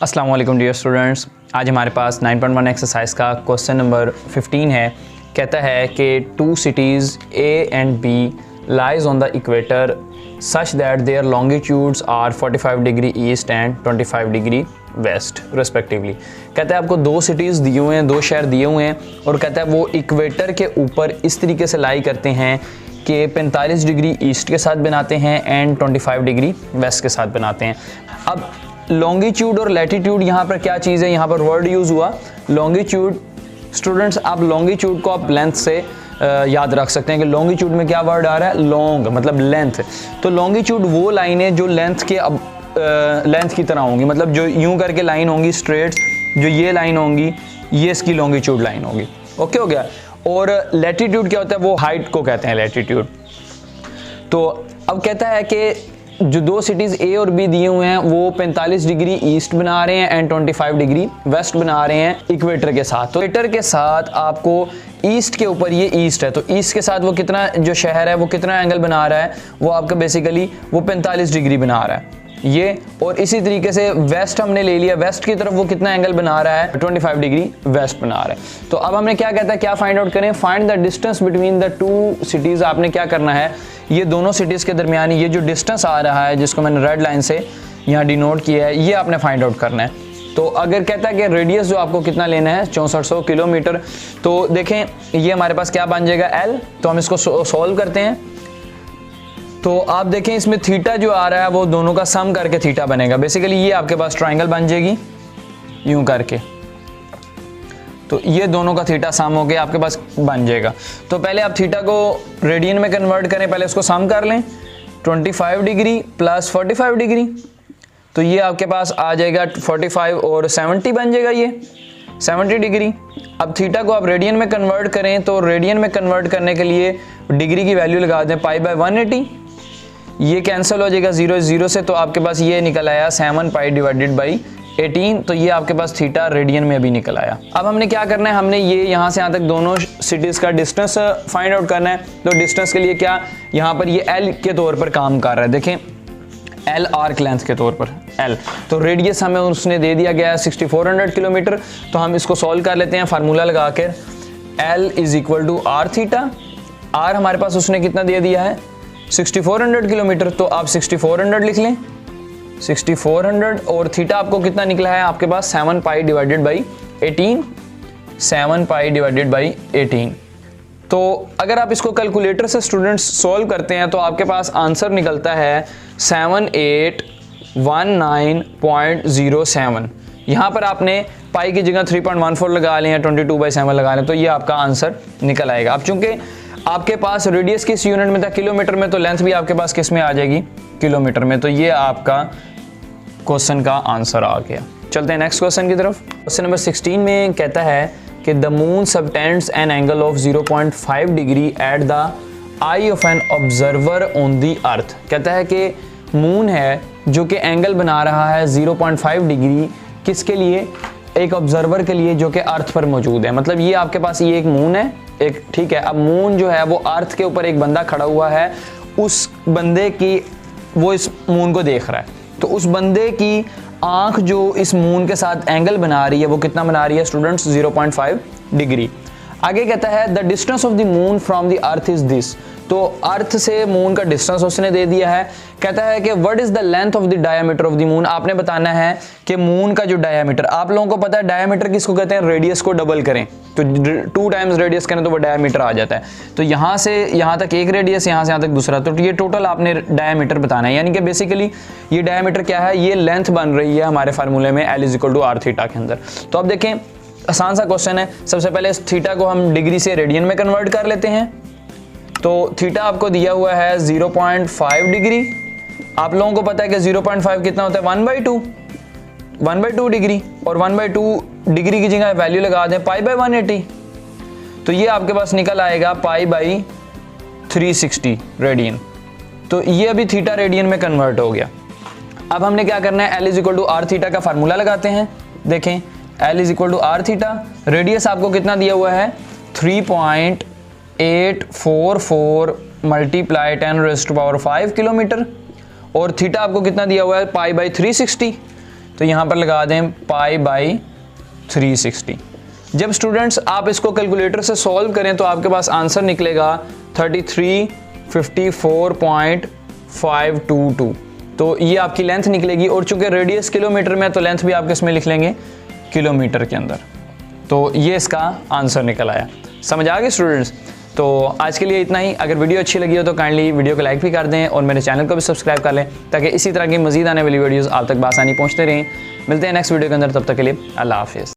अस्सलाम वालेकुम dear students. आज हमारे पास 9.1 एक्सरसाइज का क्वेश्चन नंबर 15 है। कहता है कि two cities A and B lies on the equator such that their longitudes are 45 degree east and 25 degree west respectively. कहता है आपको दो सिटीज़ दिए हुए हैं, दो शहर दिए हुए हैं और कहता है वो इक्वेटर के ऊपर इस तरीके से लाई करते हैं कि 45 डिग्री ईस्ट के साथ बनाते हैं एंड 25 डिग्री वेस्ट के साथ बनाते हैं। अब लॉन्गिट्यूड और लैटिट्यूड यहाँ पर क्या चीज़ है, यहाँ पर वर्ड यूज़ हुआ लॉन्गिट्यूड। स्टूडेंट्स आप लॉन्गिट्यूड को आप लेंथ से याद रख सकते हैं कि लॉन्गिट्यूड में क्या वर्ड आ रहा है, लॉन्ग मतलब लेंथ। तो लॉन्गिट्यूड वो लाइनें जो लेंथ के लेंथ की तरह होंगी, मतलब जो यूं करके लाइन होंगी स्ट्रेट, जो ये लाइन होंगी ये इसकी लॉन्गिट्यूड लाइन होगी। ओके हो गया। और लैटिट्यूड क्या होता है, वो हाइट को कहते हैं लैटिट्यूड। तो अब कहता है कि जो दो सिटीज़ ए और बी दिए हुए हैं वो 45 डिग्री ईस्ट बना रहे हैं एंड 25 डिग्री वेस्ट बना रहे हैं इक्वेटर के साथ। तो इक्वेटर के साथ आपको ईस्ट के ऊपर, ये ईस्ट है तो ईस्ट के साथ वो कितना, जो शहर है वो कितना एंगल बना रहा है, वो आपका बेसिकली वो 45 डिग्री बना रहा है ये। और इसी तरीके से वेस्ट हमने ले लिया, वेस्ट की तरफ वो कितना एंगल बना रहा है, 25 डिग्री वेस्ट बना रहा है। तो अब हमने क्या कहता है, क्या फाइंड आउट करें, find the distance between the two cities. आपने क्या करना है, ये दोनों सिटीज़ के दरमियान ये जो डिस्टेंस आ रहा है जिसको मैंने रेड लाइन से यहाँ डिनोट किया है, ये आपने फाइंड आउट करना है। तो अगर कहता है कि रेडियस जो आपको कितना लेना है 6400 किलोमीटर, तो देखें ये हमारे पास क्या बन जाएगा L। तो हम इसको सॉल्व करते हैं। तो आप देखें इसमें थीटा जो आ रहा है वो दोनों का सम करके थीटा बनेगा। बेसिकली ये आपके पास ट्रायंगल बन जाएगी यूं करके, तो ये दोनों का थीटा सम हो गया आपके पास बन जाएगा। तो पहले आप थीटा को रेडियन में कन्वर्ट करें, पहले इसको सम कर लें, 25 डिग्री प्लस 45 डिग्री, तो ये आपके पास आ जाएगा 45 और 70 बन जाएगा, ये 70 डिग्री। अब थीटा को आप रेडियन में कन्वर्ट करें, तो रेडियन में कन्वर्ट करने के लिए डिग्री की वैल्यू लगा दें π/180, ये कैंसिल हो जाएगा 0 से, तो आपके पास ये निकल आया 7 π/18। तो ये आपके पास थीटा रेडियन में अभी निकल आया। अब हमने क्या करना है, हमने ये यहाँ से यहाँ तक दोनों सिटीज़ का डिस्टेंस फाइंड आउट करना है। तो डिस्टेंस के लिए क्या, यहाँ पर ये L के तौर पर काम कर रहा है, देखें L आर्क लेंथ के तौर पर L। तो रेडियस हमें उसने दे दिया गया है 6400 किलोमीटर। तो हम इसको सॉल्व कर लेते हैं फार्मूला लगा कर, L = r थीटा। R हमारे पास उसने कितना दे दिया है 6400 किलोमीटर, तो आप 6400 लिख लें, 6400। और थीटा आपको कितना निकला है आपके पास 7 π/18, 7 π/18। तो अगर आप इसको कैलकुलेटर से स्टूडेंट्स सॉल्व करते हैं तो आपके पास आंसर निकलता है 7819.07। यहाँ पर आपने पाई की जगह 3.14 लगा लें या 22/7 लगा लें, तो ये आपका आंसर निकल आएगा। अब चूंकि आपके पास रेडियस किस यूनिट में था, किलोमीटर में, तो लेंथ भी आपके पास किस में आ जाएगी, किलोमीटर में। तो ये आपका क्वेश्चन का आंसर आ गया। चलते हैं नेक्स्ट क्वेश्चन की तरफ। क्वेश्चन नंबर 16 में कहता है कि the moon subtends an angle of 0.5 degree at the I of an observer on the earth. कहता है कि मून है जो कि एंगल बना रहा है 0.5 डिग्री, किसके लिए, एक ऑब्जर्वर के लिए जो कि अर्थ पर मौजूद है। मतलब ये आपके पास ये एक मून है एक, ठीक है। अब मून जो है वो अर्थ के ऊपर एक बंदा खड़ा हुआ है, उस बंदे की, वो इस मून को देख रहा है, तो उस बंदे की आंख जो इस मून के साथ एंगल बना रही है वो कितना बना रही है स्टूडेंट्स, 0.5 डिग्री। आगे कहता है the distance of the moon from the earth is this. तो अर्थ से मून का डिस्टेंस उसने दे दिया है। कहता है कि what is the length of the diameter of the moon. आपने बताना है कि मून का जो डायमीटर, आप लोगों को पता है डायमीटर किसको कहते हैं, रेडियस को डबल करें तो 2 टाइम्स रेडियस करें तो वो डायमीटर आ जाता है। तो यहाँ से यहाँ तक एक रेडियस, यहाँ से यहाँ तक दूसरा, तो ये टोटल आपने डायमीटर बताना है। यानी कि बेसिकली ये डायमीटर क्या है, ये लेंथ बन रही है हमारे फार्मूले में L = r थीटा के अंदर। तो अब देखें आसान सा क्वेश्चन है। सबसे पहले इस थीटा को हम डिग्री से रेडियन में कन्वर्ट कर लेते हैं। तो थीटा आपको दिया हुआ है 0.5 डिग्री। आप लोगों को पता है कि 0.5 कितना होता है, 1/2 डिग्री। और 1/2 डिग्री की जगह वैल्यू लगा दें π/180, तो ये आपके पास निकल आएगा π/360 रेडियन। तो ये अभी थीटा रेडियन में कन्वर्ट हो गया। अब हमने क्या करना है, L = r थीटा का फार्मूला लगाते हैं। देखें L = r थीटा, रेडियस आपको कितना दिया हुआ है 3.844 × 10⁻⁵ किलोमीटर, और थीटा आपको कितना दिया हुआ है π/360। तो यहाँ पर लगा दें पाई बाई 360। जब स्टूडेंट्स आप इसको कैलकुलेटर से सॉल्व करें तो आपके पास आंसर निकलेगा 3354.522। तो ये आपकी लेंथ निकलेगी, और चूंकि रेडियस किलोमीटर में है तो लेंथ भी आप किस में लिख लेंगे, किलोमीटर के अंदर। तो ये इसका आंसर निकल आया। समझ आ गए स्टूडेंट्स? तो आज के लिए इतना ही। अगर वीडियो अच्छी लगी हो तो काइंडली वीडियो को लाइक भी कर दें और मेरे चैनल को भी सब्सक्राइब कर लें, ताकि इसी तरह की मजीद आने वाली वीडियोज़ आप तक बआसानी पहुँचते रहें। मिलते हैं नेक्स्ट वीडियो के अंदर, तब तक के लिए अल्लाह हाफिज़।